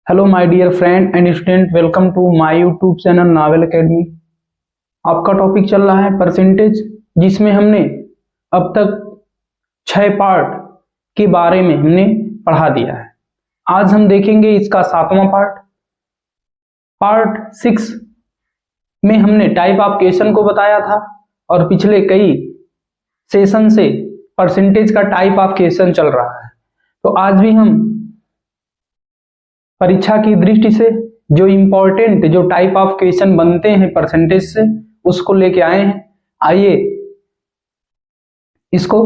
Hello my dear friend and student, welcome to my YouTube channel Naval Academy. आपका टॉपिक चल रहा है परसेंटेज, जिसमें हमने अब तक 6 पार्ट के बारे में हमने पढ़ा दिया है। आज हम देखेंगे इसका 7वां पार्ट। पार्ट 6 में हमने टाइप ऑफ क्वेश्चन को बताया था और पिछले कई सेशन से परसेंटेज का टाइप ऑफ क्वेश्चन चल रहा है। तो आज भी हम परीक्षा की दृष्टि से जो इम्पोर्टेंट जो टाइप ऑफ क्वेश्चन बनते हैं परसेंटेज से, उसको लेके आए हैं। आइए इसको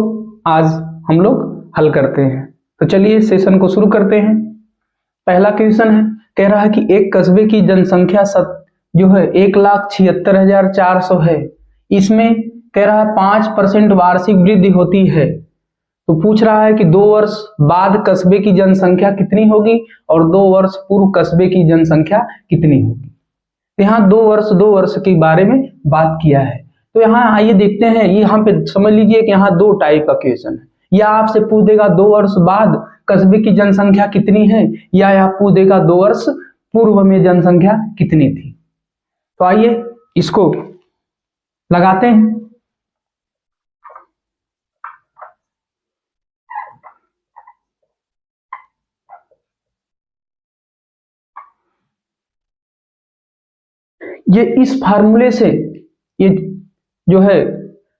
आज हम लोग हल करते हैं। तो चलिए सेशन को शुरू करते हैं। पहला क्वेश्चन है, कह रहा है कि एक कस्बे की जनसंख्या जो है 1,76,400 है। इसमें कह रहा है 5% वार्षिक वृद्धि होती है। तो पूछ रहा है कि 2 वर्ष बाद कस्बे की जनसंख्या कितनी होगी और 2 वर्ष पूर्व कस्बे की जनसंख्या कितनी होगी। तो यहाँ 2 वर्ष के बारे में बात किया है। तो यहाँ आइए देखते हैं। यहाँ पे समझ लीजिए कि यहाँ 2 टाइप का क्वेश्चन है। या आपसे पूछ देगा 2 वर्ष बाद कस्बे की जनसंख्या कितनी है, या आप पूछ देगा 2 वर्ष पूर्व में जनसंख्या कितनी थी। तो आइए इसको लगाते हैं। ये इस फार्मूले से, ये जो है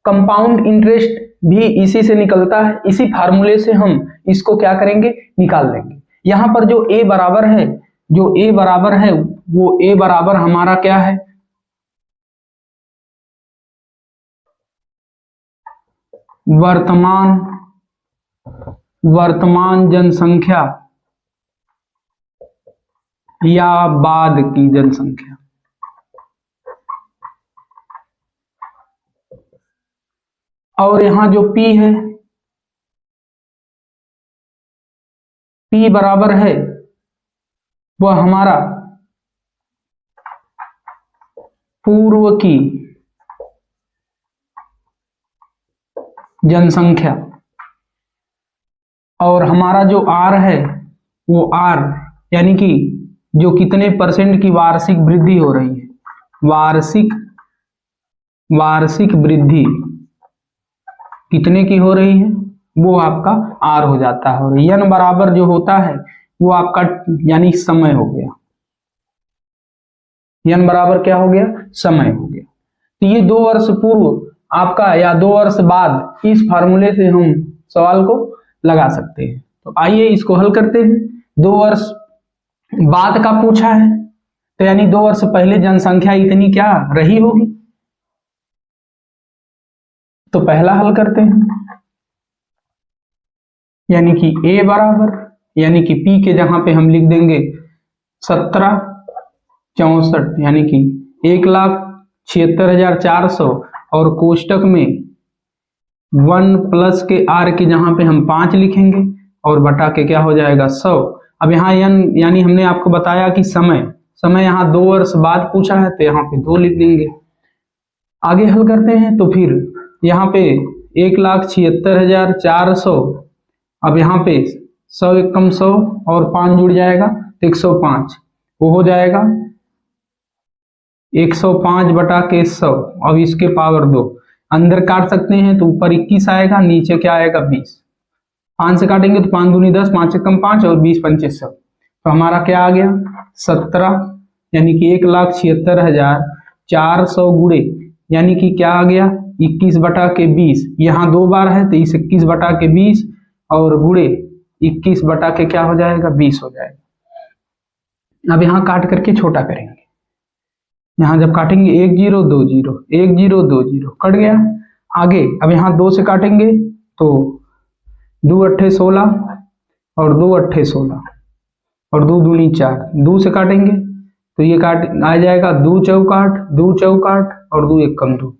कंपाउंड इंटरेस्ट भी इसी से निकलता है। इसी फार्मूले से हम इसको क्या करेंगे, निकाल लेंगे। यहां पर जो a बराबर है, वो a बराबर हमारा क्या है, वर्तमान जनसंख्या या बाद की जनसंख्या। और यहां जो P है, P बराबर है वह हमारा पूर्व की जनसंख्या, और हमारा जो R है वो R यानी कि जो कितने परसेंट की वार्षिक वृद्धि हो रही है, वार्षिक वृद्धि कितने की हो रही है, वो आपका R हो जाता है। और N बराबर जो होता है वो आपका यानी समय हो गया। N बराबर क्या हो गया, समय हो गया। तो ये 2 वर्ष पूर्व आपका या 2 वर्ष बाद, इस फार्मूले से हम सवाल को लगा सकते हैं। तो आइए इसको हल करते हैं। 2 वर्ष बाद का पूछा है, तो यानी 2 वर्ष पहले जनसंख्या इतनी क्या रही होगी। तो पहला हल करते हैं, यानी कि a बराबर, यानी कि p के जहां पे हम लिख देंगे 1764, यानी कि 1,76,400, और कोष्टक में 1 प्लस के r के जहां पे हम 5 लिखेंगे और बटा के क्या हो जाएगा 100। अब यहाँ यानी हमने आपको बताया कि समय यहाँ 2 वर्ष बाद पूछा है, तो यहाँ पे 2 लिख देंगे। आगे हल करते हैं। तो फिर यहाँ पे 1,76,400, अब यहाँ पे 100 एकम 100 और 5 जुड़ जाएगा तो 105, वो हो जाएगा 105 बटा के 100। अब इसके पावर 2 अंदर काट सकते हैं, तो ऊपर 21 आएगा, नीचे क्या आएगा 20। 5 से काटेंगे तो 5 दूनी 10, 5 एकम 5 और 20 पंचे 100। तो हमारा क्या आ गया 17, यानी कि 1,76,400 गुणे, यानी कि क्या आ गया 21 बटा के 20। यहाँ 2 बार है तो इस 21 बटा के 20 और गुणे 21 बटा के क्या हो जाएगा 20 हो जाएगा। अब यहाँ काट करके छोटा करेंगे। यहाँ जब काटेंगे 1 0 2 0 1 0 2 0 कट गया। आगे अब यहाँ 2 से काटेंगे तो 2 अट्ठे 16 और 2 अट्ठे 16 और 2 दूनी 4, 2 से काटेंगे तो ये काट आ जाएगा 2 चौक 8 2 चौक 8 और 2 एकम 2,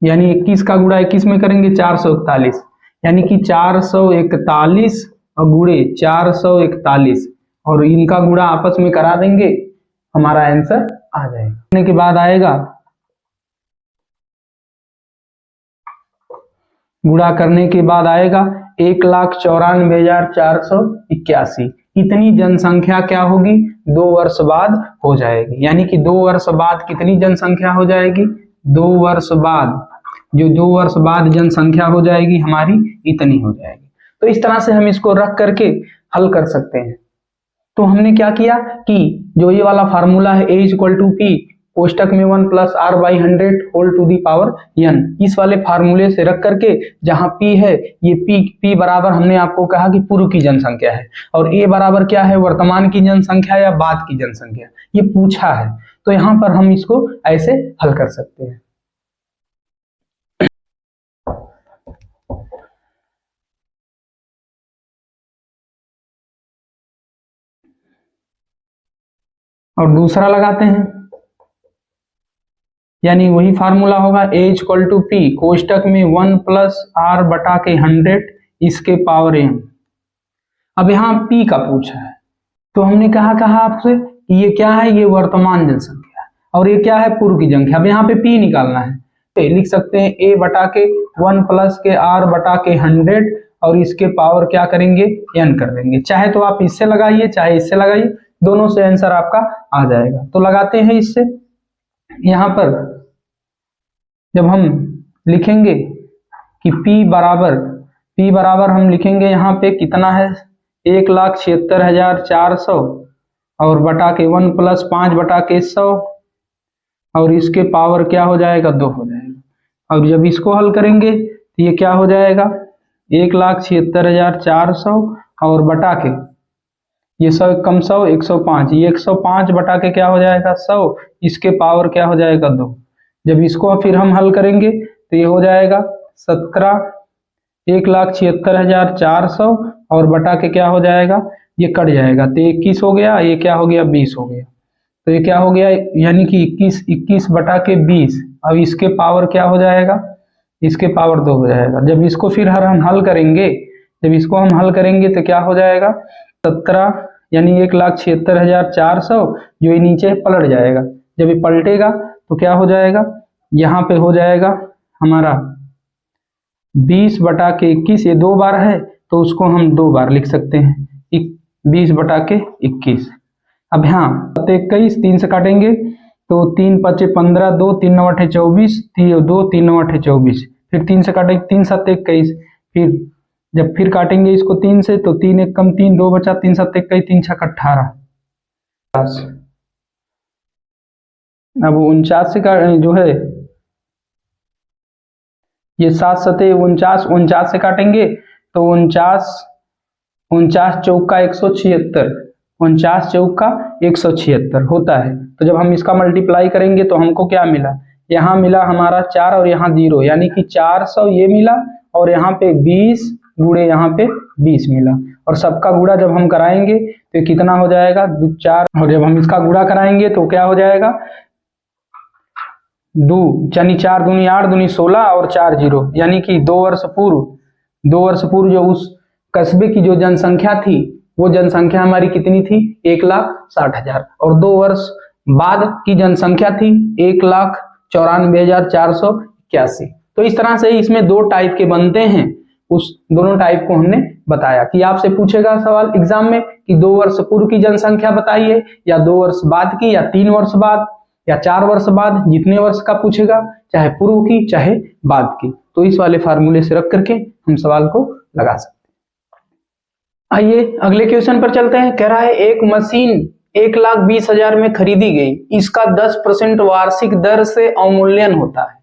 यानी 21 का गुणा 21 में करेंगे 441, यानी कि 441 और गुणे 441, और इनका गुणा आपस में करा देंगे, हमारा आंसर आ जाएगा। के बाद आएगा गुणा करने के बाद आएगा 1,94,481, कितनी जनसंख्या क्या होगी, 2 वर्ष बाद हो जाएगी। यानी कि 2 वर्ष बाद कितनी जनसंख्या हो जाएगी, 2 वर्ष बाद, जो 2 वर्ष बाद जनसंख्या हो जाएगी हमारी इतनी हो जाएगी। तो इस तरह से हम इसको रख करके हल कर सकते हैं। तो हमने क्या किया कि जो ये वाला फार्मूला है a इक्वल टू पी कोष्टक में 1 plus R by 100 whole to the power n, इस वाले फार्मूले से रख करके जहां p है ये p बराबर हमने आपको कहा कि पूर्व की जनसंख्या है, और a बराबर क्या है, वर्तमान की जनसंख्या या बाद की जनसंख्या, ये पूछा है। तो यहां पर हम इसको ऐसे हल कर सकते हैं। और दूसरा लगाते हैं, यानी वही फार्मूला होगा a इक्वल टू पी कोष्टक में 1 प्लस आर बटा के 100 इसके पावर n। अब यहाँ p का पूछा है, तो हमने कहा आपसे कि ये क्या है, ये वर्तमान जनसंख्या है और ये क्या है, पूर्व की जनसंख्या। अब यहाँ पे p निकालना है, तो लिख सकते हैं a बटा के 1 प्लस के r बटा के 100 और इसके पावर क्या करेंगे, n कर देंगे। चाहे तो आप इससे लगाइए चाहे इससे लगाइए, दोनों से आंसर आपका आ जाएगा। तो लगाते हैं इससे, यहाँ पर जब हम लिखेंगे कि P बराबर हम लिखेंगे यहाँ पे कितना है, 1,76,400 और बटा के 1 प्लस 5 बटा के 100 और इसके पावर क्या हो जाएगा, 2 हो जाएगा। और जब इसको हल करेंगे तो ये क्या हो जाएगा, 1,76,400 और बटा के ये 100 कम 100 105, ये 105 बटा के क्या हो जाएगा 100, इसके पावर क्या हो जाएगा 2। जब इसको फिर हम हल करेंगे तो ये हो जाएगा 1,76,400 और बटा के क्या हो जाएगा, ये कट जाएगा तो 21 हो गया, ये क्या हो गया 20 हो गया। तो ये क्या हो गया, यानी कि 21 बटा के 20। अब इसके पावर क्या हो जाएगा, इसके पावर 2 हो जाएगा। जब इसको फिर हम हल करेंगे, तो क्या हो जाएगा 17 यानी 1,76,400, जो ये नीचे पलट जाएगा। जब ये पलटेगा तो क्या हो जाएगा, यहाँ पे हो जाएगा हमारा 20 बटा के 21, ये 2 बार है तो उसको हम 2 बार लिख सकते हैं, 20 बटा के 21। अब यहाँ 21 3 से काटेंगे तो 3 5 15, 2 3 9 8 24, 2 3 9 8 24, फिर 3 से काटेंगे 3 7 21, फिर जब फिर काटेंगे इसको 3 से तो 3 1 कम 3, 2 बचा, 3 7 21, 3 6 18। अब 49 से का जो है ये 7 7 49 से काटेंगे तो 49 चौका 176, 49 चौका 176 होता है। तो जब हम इसका मल्टीप्लाई करेंगे तो हमको क्या मिला, यहाँ मिला हमारा 4 और यहाँ 0, यानी कि 400 ये मिला और यहाँ पे 20 गुणे यहाँ पे 20 मिला। और सबका गुणा जब हम कराएंगे तो कितना हो जाएगा 4, और जब हम इसका गुणा कराएंगे तो क्या हो जाएगा 2 यानी 4 दूनी 8 दूनी 16 और 4 0, यानी कि 2 वर्ष पूर्व जो उस कस्बे की जो जनसंख्या थी वो जनसंख्या हमारी कितनी थी, 1,60,000, और 2 वर्ष बाद की जनसंख्या थी 1,94,481। तो इस तरह से इसमें 2 टाइप के बनते हैं, उस दोनों टाइप को हमने बताया कि आपसे पूछेगा सवाल एग्जाम में कि 2 वर्ष पूर्व की जनसंख्या बताइए, या 2 वर्ष बाद की, या 3 वर्ष बाद, या 4 वर्ष बाद, जितने वर्ष का पूछेगा, चाहे पूर्व की चाहे बाद की। तो इस वाले फार्मूले से रख करके हम सवाल को लगा सकते हैं। आइए अगले क्वेश्चन पर चलते हैं। कह रहा है एक मशीन 1,20,000 में खरीदी गई, इसका 10% वार्षिक दर से अवमूल्यन होता है,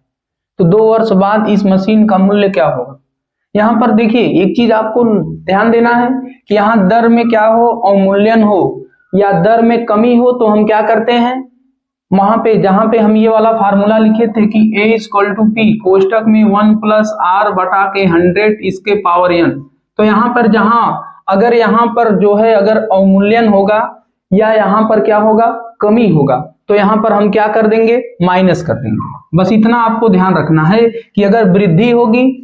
तो 2 वर्ष बाद इस मशीन का मूल्य क्या होगा। यहाँ पर देखिए एक चीज आपको ध्यान देना है कि यहाँ दर में क्या हो, अवमूल्यन हो या दर में कमी हो, तो हम क्या करते हैं, वहां पे जहां पे हम ये वाला फार्मूला लिखे थे कि a इक्वल टू पी कोष्टक में 1 प्लस आर बटा के 100 इसके पावर n, तो यहाँ पर अगर यहाँ पर जो है अगर अवमूल्यन होगा या यहाँ पर क्या होगा, कमी होगा, तो यहाँ पर हम क्या कर देंगे, माइनस कर देंगे। बस इतना आपको ध्यान रखना है कि अगर वृद्धि होगी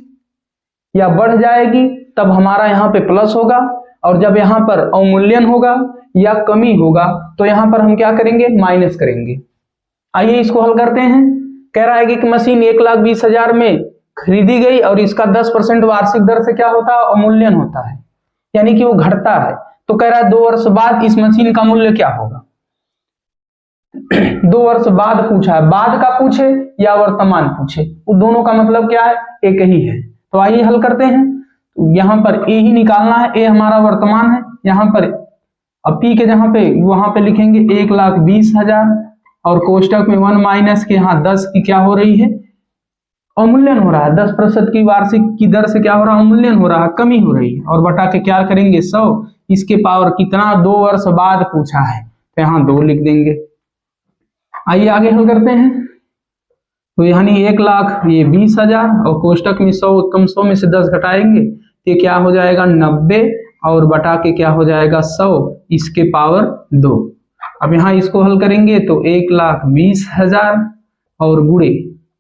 या बढ़ जाएगी तब हमारा यहाँ पे प्लस होगा, और जब यहाँ पर अवमूल्यन होगा या कमी होगा तो यहाँ पर हम क्या करेंगे, माइनस करेंगे। आइए इसको हल करते हैं। कह रहा है कि मशीन 1,20,000 में खरीदी गई और इसका 10% वार्षिक दर से क्या होता है, अवमूल्यन होता है, यानी कि वो घटता है। तो कह रहा है 2 वर्ष बाद इस मशीन का मूल्य क्या होगा। 2 वर्ष बाद पूछा है, बाद का पूछे या वर्तमान पूछे, वो दोनों का मतलब क्या है, एक ही है। तो आइए हल करते हैं। तो यहाँ पर ए ही निकालना है, ए हमारा वर्तमान है। यहाँ पर अब पी के जहाँ पे वहां पे लिखेंगे 1,20,000 और कोष्टक में 1 माइनस के यहाँ 10 की क्या हो रही है, अवमूल्यन हो रहा है। 10% की वार्षिक की दर से क्या हो रहा है, अवमूल्यन हो रहा है, कमी हो रही है। और बटा के क्या करेंगे 100, इसके पावर कितना 2 वर्ष बाद पूछा है तो यहाँ 2 लिख देंगे। आइए आगे हल करते हैं। तो यानी 1,20,000 और कोष्टक में 100 कम 100 में से 10 घटाएंगे तो क्या हो जाएगा 90 और बटा के क्या हो जाएगा 100 इसके पावर 2। अब यहाँ इसको हल करेंगे तो 1,20,000 और गुड़े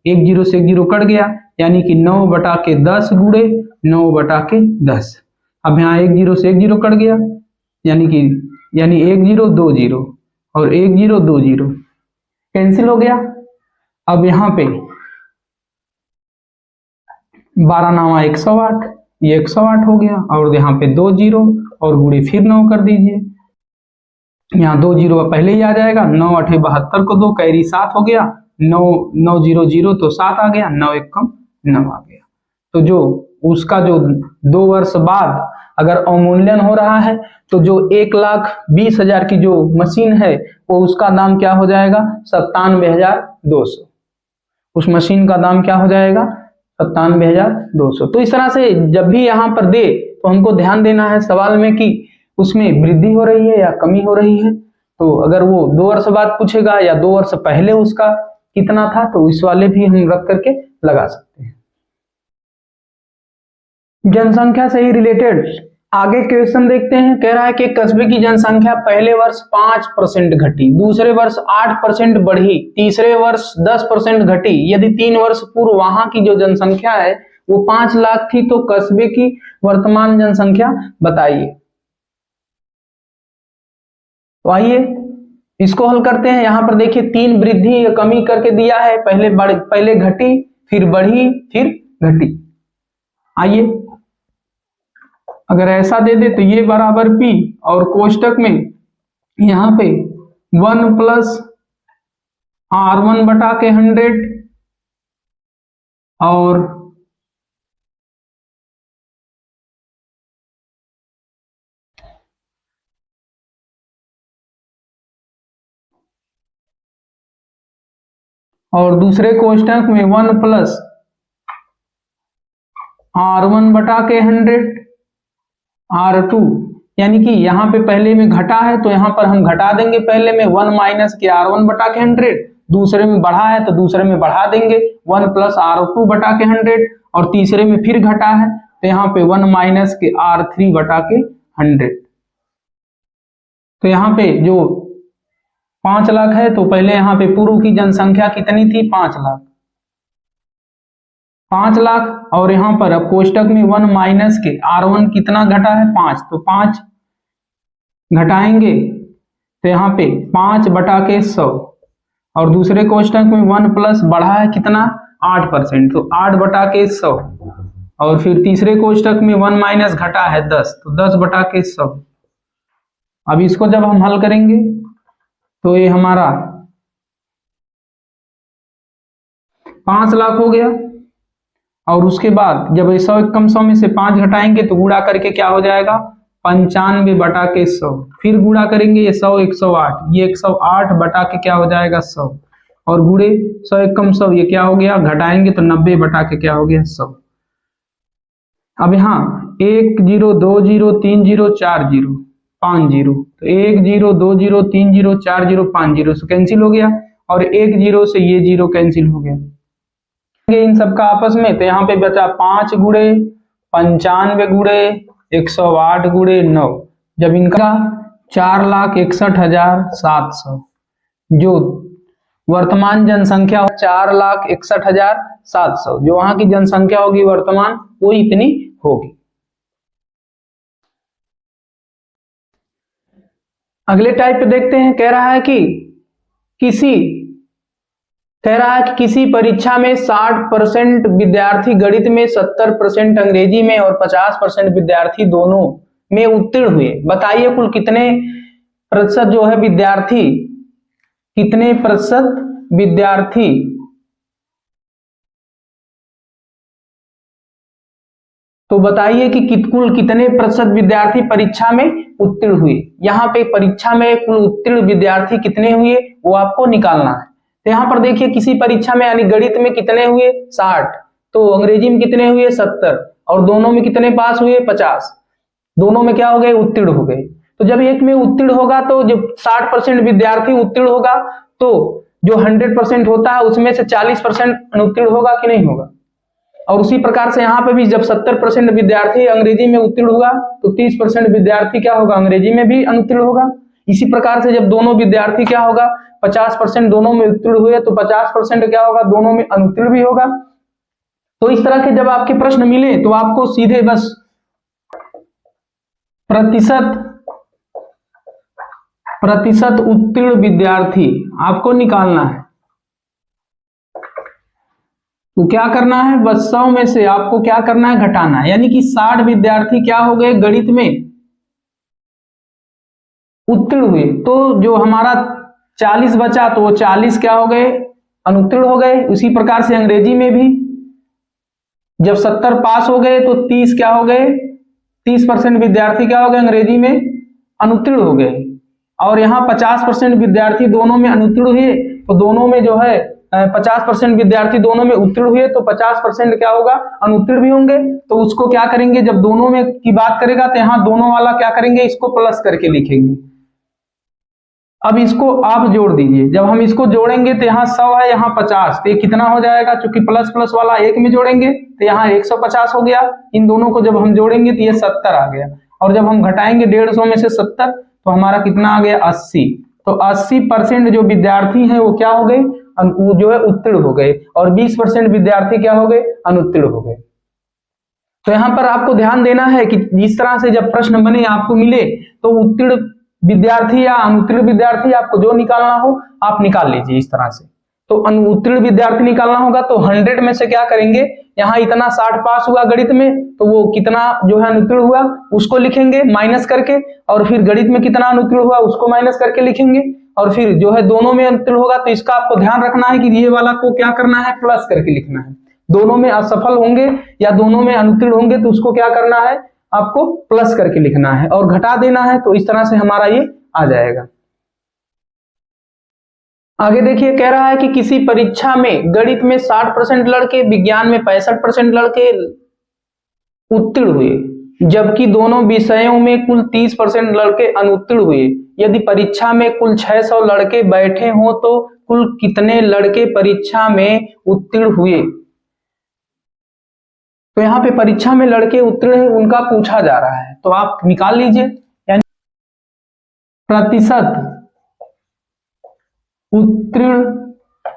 1 0 से 1 0 कट गया, यानी कि 9 बटा के 10 गुड़े 9 बटा के 10। अब यहाँ 1 0 से 1 0 कट गया, यानी 1 0 2 0 और 1 0 2 0 कैंसिल हो गया। अब यहाँ पे 12 9 108, ये 108 हो गया और यहाँ पे 2 0 और गुड़े फिर 9 कर दीजिए। यहाँ 2 0 पहले ही आ जाएगा, 9 8 72 को 2 कैरी 7 हो गया, 9 9 0 0 तो 7 आ गया, 9 1 कम 9 आ गया। तो जो उसका जो 2 वर्ष बाद अगर अवमूल्यन हो रहा है तो जो 1,20,000 की जो मशीन है वो उसका दाम क्या हो जाएगा 97,200। उस मशीन का दाम क्या हो जाएगा 97,200। तो इस तरह से जब भी यहाँ पर दे तो हमको ध्यान देना है सवाल में कि उसमें वृद्धि हो रही है या कमी हो रही है। तो अगर वो 2 वर्ष बाद पूछेगा या 2 वर्ष पहले उसका कितना था तो इस वाले भी हम रख करके लगा सकते हैं। जनसंख्या से ही रिलेटेड आगे क्वेश्चन देखते हैं। कह रहा है कि कस्बे की जनसंख्या पहले वर्ष 5% घटी, दूसरे वर्ष 8% बढ़ी, तीसरे वर्ष 10% घटी। यदि 3 वर्ष पूर्व वहां की जो जनसंख्या है वो 5 लाख थी तो कस्बे की वर्तमान जनसंख्या बताइए। तो आइए इसको हल करते हैं। यहाँ पर देखिए 3 वृद्धि या कमी करके दिया है, पहले घटी फिर बढ़ी फिर घटी। आइए अगर ऐसा दे दे तो ये बराबर P और कोष्टक में यहाँ पे 1 प्लस R1 बटा के 100 और दूसरे कोष्टक में 1 प्लस R1 बटा के 100 R2, यानी कि यहाँ पे पहले में घटा है तो यहाँ पर हम घटा देंगे, पहले में 1 माइनस के R1 बटा के 100, दूसरे में बढ़ा है तो दूसरे में बढ़ा देंगे 1 प्लस R2 बटा के 100 और तीसरे में फिर घटा है तो यहाँ पे 1 माइनस के R3 बटा के 100। तो यहाँ पे जो 5 लाख है तो पहले यहाँ पे पूर्व की जनसंख्या कितनी थी 5 लाख, 5 लाख और यहाँ पर अब कोष्टक में 1 माइनस के R1 कितना घटा है 5, तो 5 घटाएंगे तो यहाँ पे 5 बटा के 100 और दूसरे कोष्टक में 1 प्लस बढ़ा है कितना 8%, तो 8 बटा के 100 और फिर तीसरे कोष्टक में 1 माइनस घटा है 10, तो 10 बटा के 100। अब इसको जब हम हल करेंगे तो ये हमारा 5 लाख हो गया और उसके बाद जब 100 कम 100 में से 5 घटाएंगे तो गुणा करके क्या हो जाएगा 95 बटा के 100, फिर गुणा करेंगे ये 100 108, ये 108 बटा के क्या हो जाएगा 100 और गुणे 100 कम 100 ये क्या हो गया घटाएंगे तो 90 बटा के क्या हो गया 100। अब यहाँ 1 0 2 0 3 0 4 0 5 0, तो 1 0 2 0 3 0 4 0 5 0 से कैंसिल हो गया और 1 0 से ये 0 कैंसिल हो गया इन सबका आपस में। तो यहाँ पे बचा 5 गुणे 95 गुणे 108 गुणे 9, जब इनका 4,61,700 जो वर्तमान जनसंख्या 4,61,700 जो वहां की जनसंख्या होगी वर्तमान वो इतनी होगी। अगले टाइप पे देखते हैं। कह रहा है कि किसी परीक्षा में 60% विद्यार्थी गणित में, 70% अंग्रेजी में और 50% विद्यार्थी दोनों में उत्तीर्ण हुए, बताइए कुल कितने प्रतिशत जो है विद्यार्थी, कितने प्रतिशत विद्यार्थी तो बताइए कि कुल कितने प्रतिशत विद्यार्थी परीक्षा में उत्तीर्ण हुए। यहाँ पे परीक्षा में कुल उत्तीर्ण विद्यार्थी कितने हुए वो आपको निकालना है। तो यहाँ पर देखिए किसी परीक्षा में यानी गणित में कितने हुए 60, तो अंग्रेजी में कितने हुए 70, और दोनों में कितने पास हुए 50, दोनों में क्या हो गए उत्तीर्ण हो गए। तो जब एक में उत्तीर्ण होगा तो जब 60% विद्यार्थी उत्तीर्ण होगा तो जो 100% होता है उसमें से 40% अनुत्तीर्ण होगा कि नहीं होगा। और उसी प्रकार से यहाँ पे भी जब 70% विद्यार्थी अंग्रेजी में उत्तीर्ण हुआ तो 30% विद्यार्थी क्या होगा अंग्रेजी में भी अनुत्तीर्ण होगा। इसी प्रकार से जब दोनों विद्यार्थी क्या होगा 50% दोनों में उत्तीर्ण हुए तो 50% क्या होगा दोनों में अनुत्तीर्ण भी होगा। तो इस तरह के जब आपके प्रश्न मिले तो आपको सीधे बस प्रतिशत उत्तीर्ण विद्यार्थी आपको निकालना है। तो क्या करना है बस 100 में से आपको क्या करना है घटाना है, यानी कि 60 विद्यार्थी क्या हो गए गणित में उत्तीर्ण हुए, तो जो हमारा 40 बचा तो वो 40 क्या हो गए अनुत्तीर्ण हो गए। उसी प्रकार से अंग्रेजी में भी जब 70 पास हो गए तो 30 क्या हो गए 30% विद्यार्थी क्या हो गए अंग्रेजी में अनुत्तीर्ण हो गए। और यहाँ 50% विद्यार्थी दोनों में अनुत्तीर्ण हुए, तो दोनों में जो है 50% विद्यार्थी दोनों में उत्तीर्ण हुए तो 50% क्या होगा अनुत्तीर्ण भी होंगे। तो उसको क्या करेंगे जब दोनों में की बात करेगा तो यहाँ दोनों वाला क्या करेंगे इसको प्लस करके लिखेंगे। अब इसको आप जोड़ दीजिए, जब हम इसको जोड़ेंगे तो यहाँ 100 है यहाँ 50, तो ये कितना हो जाएगा चूंकि प्लस प्लस वाला एक में जोड़ेंगे तो यहाँ 150 हो गया। इन दोनों को जब हम जोड़ेंगे तो ये 70 आ गया, और जब हम घटाएंगे 150 में से 70 तो हमारा कितना आ गया 80। तो 80% जो विद्यार्थी हैं वो क्या हो गए वो जो है उत्तीर्ण हो गए, और 20% विद्यार्थी क्या हो गए अनुत्तीर्ण हो गए। तो यहाँ पर आपको ध्यान देना है कि जिस तरह से जब प्रश्न बने आपको मिले तो उत्तीर्ण विद्यार्थी या अनुत्तीर्ण विद्यार्थी आपको जो निकालना हो आप निकाल लीजिए इस तरह से। तो उत्तीर्ण विद्यार्थी निकालना होगा तो 100 में से क्या करेंगे, यहाँ इतना 60 पास हुआ गणित में तो वो कितना जो है अनुत्तीर्ण हुआ उसको लिखेंगे माइनस करके, और फिर गणित में कितना अनुत्तीर्ण हुआ उसको माइनस करके लिखेंगे, और फिर जो है दोनों में अनुत्तीर्ण होगा तो इसका आपको ध्यान रखना है कि ये वाला को क्या करना है प्लस करके लिखना है। दोनों में असफल होंगे या दोनों में अनुत्तीर्ण होंगे तो उसको क्या करना है आपको प्लस करके लिखना है और घटा देना है। तो इस तरह से हमारा ये आ जाएगा। आगे देखिए कह रहा है कि किसी परीक्षा में गणित में 60% लड़के, विज्ञान में 65% लड़के उत्तीर्ण हुए, जबकि दोनों विषयों में कुल 30% लड़के अनुत्तीर्ण हुए। यदि परीक्षा में कुल 600 लड़के बैठे हों तो कुल कितने लड़के परीक्षा में उत्तीर्ण हुए। तो यहाँ पे परीक्षा में लड़के उत्तीर्ण हैं उनका पूछा जा रहा है, तो आप निकाल लीजिए, यानी प्रतिशत उत्तीर्ण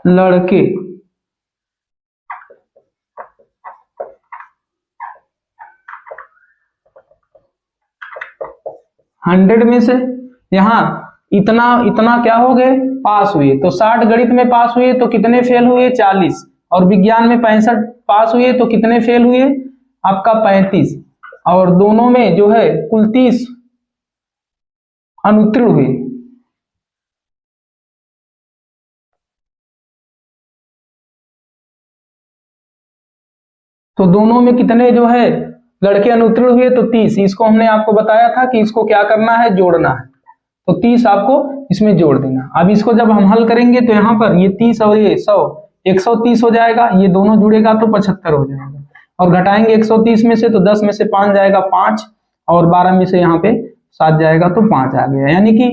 लड़के 100 में से यहाँ इतना इतना क्या हो गए पास हुए, तो 60 गणित में पास हुए तो कितने फेल हुए 40, और विज्ञान में 65 पास हुए तो कितने फेल हुए आपका 35, और दोनों में जो है कुल 30 अनुत्तीर्ण हुए। तो दोनों में कितने जो है लड़के अनुत्तीर्ण हुए तो 30। इसको हमने आपको बताया था कि इसको क्या करना है जोड़ना है, तो 30 आपको इसमें जोड़ देना। अब इसको जब हम हल करेंगे तो यहाँ पर ये 30 और ये 100 130 हो जाएगा, ये दोनों जुड़ेगा तो 75 हो जाएगा, और घटाएंगे 130 में से तो 10 में से 5 जाएगा 5, और 12 में से यहाँ पे 7 जाएगा तो 5 आ गया, यानी कि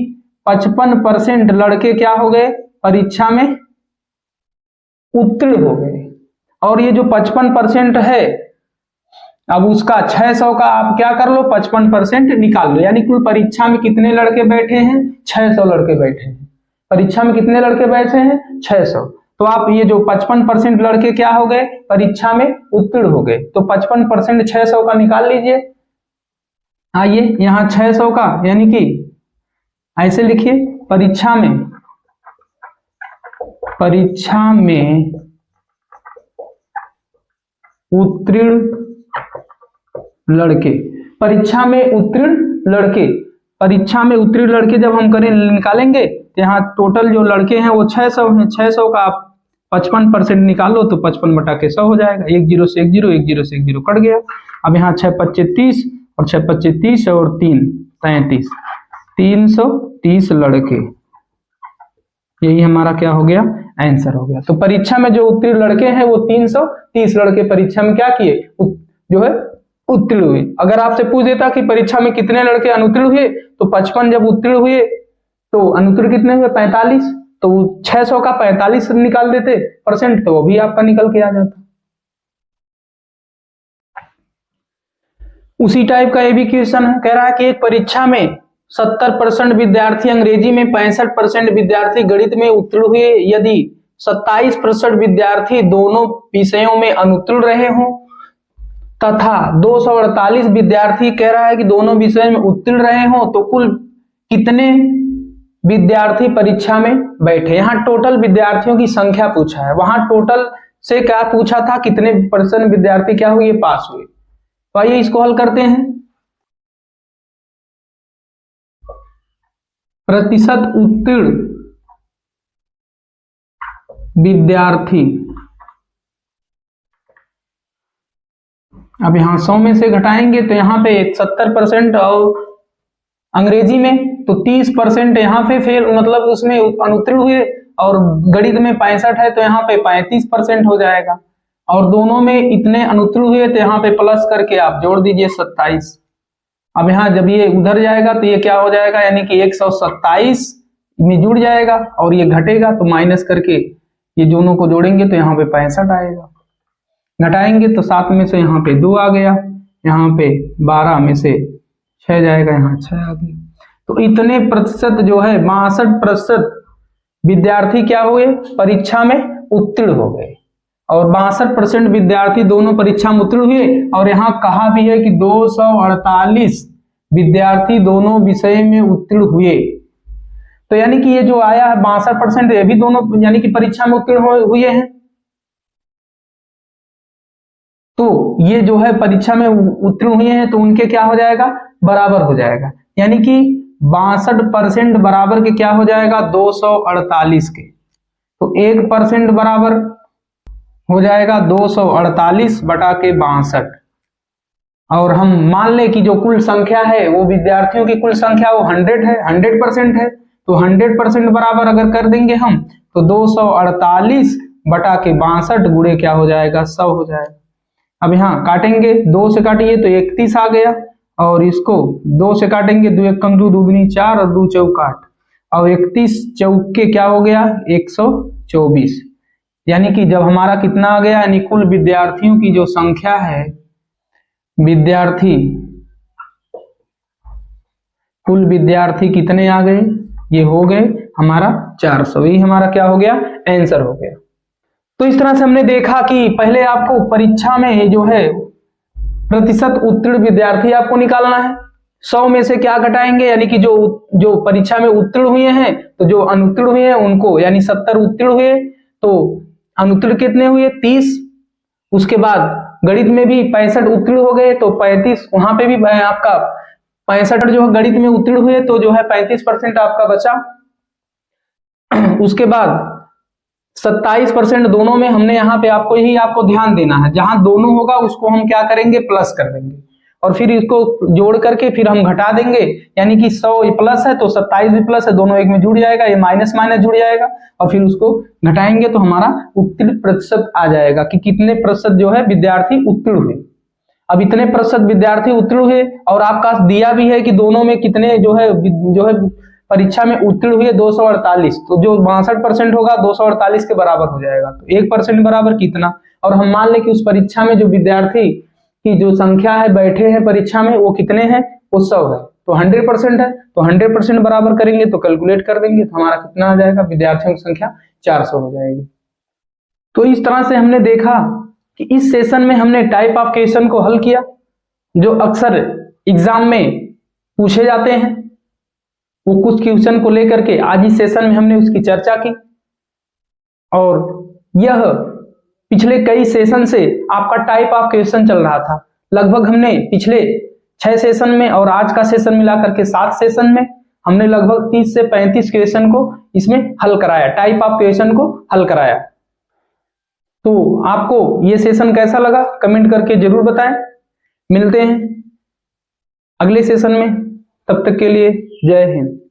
55% लड़के क्या हो गए परीक्षा में उत्तीर्ण हो गए। और ये जो 55% है अब उसका 600 का आप क्या कर लो 55% निकाल लो, यानी कुल परीक्षा में कितने लड़के बैठे हैं 600 लड़के बैठे हैं। परीक्षा में कितने लड़के बैठे हैं 600, तो आप ये जो 55% लड़के क्या हो गए परीक्षा में उत्तीर्ण हो गए, तो 55% 600 का निकाल लीजिए। आइए यहाँ 600 का यानी कि ऐसे लिखिए परीक्षा में उत्तीर्ण लड़के, परीक्षा में उत्तीर्ण लड़के, परीक्षा में उत्तीर्ण लड़के जब हम करें निकालेंगे तो यहाँ टोटल जो लड़के हैं वो 600 हैं। 600 का आप 55% निकालो तो 55 बटा के 100 हो जाएगा। 1 0 से 1 0, 1 0 से 1 0 कट गया। अब यहाँ 6 25 30 और 6 25 30 और 3 33, 330 लड़के, यही हमारा क्या हो गया, आंसर हो गया। तो परीक्षा में जो उत्तीर्ण लड़के हैं वो 330 लड़के परीक्षा में क्या किए, जो है उत्तीर्ण हुए। अगर आपसे पूछ देता कि परीक्षा में कितने लड़के अनुत्तीर्ण हुए, तो 55 जब उत्तीर्ण हुए तो अनुत्तीर्ण कितने हुए, 45, तो 600 का 45 निकाल देते परसेंट, तो वो भी आपका निकल के आ जाता। उसी टाइप का ये भी क्वेश्चन है, कह रहा है कि एक परीक्षा में 70% विद्यार्थी अंग्रेजी में, 65% विद्यार्थी गणित में उत्तीर्ण हुए। यदि 27% विद्यार्थी दोनों विषयों में अनुत्तीर्ण रहे हों तथा 248 विद्यार्थी कह रहा है कि दोनों विषय में उत्तीर्ण रहे हों, तो कुल कितने विद्यार्थी परीक्षा में बैठे। यहाँ टोटल विद्यार्थियों की संख्या पूछा है, वहां टोटल से क्या पूछा था, कितने % विद्यार्थी क्या हुए, पास हुए। तो आइए इसको हल करते हैं। प्रतिशत उत्तीर्ण विद्यार्थी, अब यहां 100 में से घटाएंगे तो यहाँ पे 70% और अंग्रेजी में, तो 30% यहाँ पे फेल, मतलब उसमें अनुत्तीर्ण हुए, और गणित में 65 है तो यहाँ पे 35% हो जाएगा, और दोनों में इतने अनुत्तीर्ण हुए तो यहाँ पे प्लस करके आप जोड़ दीजिए 27। अब यहाँ जब ये उधर जाएगा तो ये क्या हो जाएगा, यानी कि 127 में जुड़ जाएगा, और ये घटेगा तो माइनस करके ये दोनों को जोड़ेंगे तो यहाँ पे 65 आएगा। घटाएंगे तो 7 में से यहाँ पे 2 आ गया, यहाँ पे 12 में से 6 जाएगा, यहाँ 6 आ गया। तो इतने प्रतिशत जो है 62% विद्यार्थी क्या हुए, परीक्षा में उत्तीर्ण हो गए, और 62% विद्यार्थी दोनों परीक्षा में उत्तीर्ण हुए। और यहाँ कहा भी है कि 248 विद्यार्थी दोनों विषय में उत्तीर्ण हुए। तो यानी कि ये जो आया है 62%, ये भी दोनों यानी कि परीक्षा में उत्तीर्ण हुए हैं। तो ये जो है परीक्षा में उत्तीर्ण हुए हैं तो उनके क्या हो जाएगा, बराबर हो जाएगा, यानी कि 62% बराबर के क्या हो जाएगा, 248 के। तो 1% बराबर हो जाएगा 248 बटा के 62। और हम मान ले कि जो कुल संख्या है वो विद्यार्थियों की कुल संख्या वो 100 है, 100% है, तो 100% बराबर अगर कर देंगे हम तो 248 बटा के 62 गुणे क्या हो जाएगा, 100 हो जाएगा। अब यहाँ काटेंगे, 2 से काटिए तो 31 आ गया, और इसको 2 से काटेंगे, 2 1 कम 2 दूनी 4 और 2 चौक 8, और 31 चौके क्या हो गया, 124। यानी कि जब हमारा कितना आ गया, यानी कुल विद्यार्थियों की जो संख्या है, कुल विद्यार्थी कितने आ गए, ये हो गए हमारा 400। यही हमारा क्या हो गया, आंसर हो गया। तो इस तरह से हमने देखा कि पहले आपको परीक्षा में जो है प्रतिशत उत्तीर्ण विद्यार्थी आपको निकालना है। 100 में से क्या घटाएंगे, यानी कि जो परीक्षा में उत्तीर्ण हुए हैं, तो जो अनुत्तीर्ण हुए हैं उनको, यानी 70 उत्तीर्ण हुए तो अनुत्तीर्ण कितने हुए, 30। उसके बाद गणित में भी 65 उत्तीर्ण हो गए तो 35, वहां पे भी आपका 65 जो है गणित में उत्तीर्ण हुए तो जो है 35% आपका बचा। उसके बाद 27% दोनों में, हमने यहाँ पे आपको ध्यान देना है, जहां दोनों होगा उसको हम क्या करेंगे, प्लस कर देंगे, और फिर इसको जोड़ करके फिर हम घटा देंगे, यानी कि 100 प्लस है तो 27 भी प्लस है, दोनों एक में जुड़ जाएगा, ये माइनस माइनस जुड़ जाएगा, और फिर उसको घटाएंगे तो हमारा उत्तीर्ण प्रतिशत आ जाएगा कि कितने प्रतिशत जो है विद्यार्थी उत्तीर्ण हुए। अब इतने प्रतिशत विद्यार्थी उत्तीर्ण हुए, और आपका दिया भी है कि दोनों में कितने जो है परीक्षा में उत्तीर्ण हुए 248, तो जो 62% होगा 248 के बराबर हो जाएगा, तो 1% बराबर कितना। और हम मान लें कि उस परीक्षा में जो विद्यार्थी की जो संख्या है बैठे हैं परीक्षा में वो कितने हैं, वो 100 है, तो 100% है, तो 100% बराबर करेंगे तो कैलकुलेट कर देंगे तो हमारा कितना आ जाएगा, विद्यार्थियों की संख्या 400 हो जाएगी। तो इस तरह से हमने देखा कि इस सेशन में हमने टाइप ऑफ क्वेश्चन को हल किया जो अक्सर एग्जाम में पूछे जाते हैं। वो कुछ क्वेश्चन को लेकर के आज इस सेशन में हमने उसकी चर्चा की, और यह पिछले कई सेशन से आपका टाइप ऑफ क्वेश्चन चल रहा था। लगभग हमने पिछले 6 सेशन में और आज का सेशन मिलाकर के 7 सेशन में हमने लगभग 30 से 35 क्वेश्चन को इसमें हल कराया, टाइप ऑफ क्वेश्चन को हल कराया। तो आपको ये सेशन कैसा लगा कमेंट करके जरूर बताएं। मिलते हैं अगले सेशन में, तब तक के लिए जय हिंद।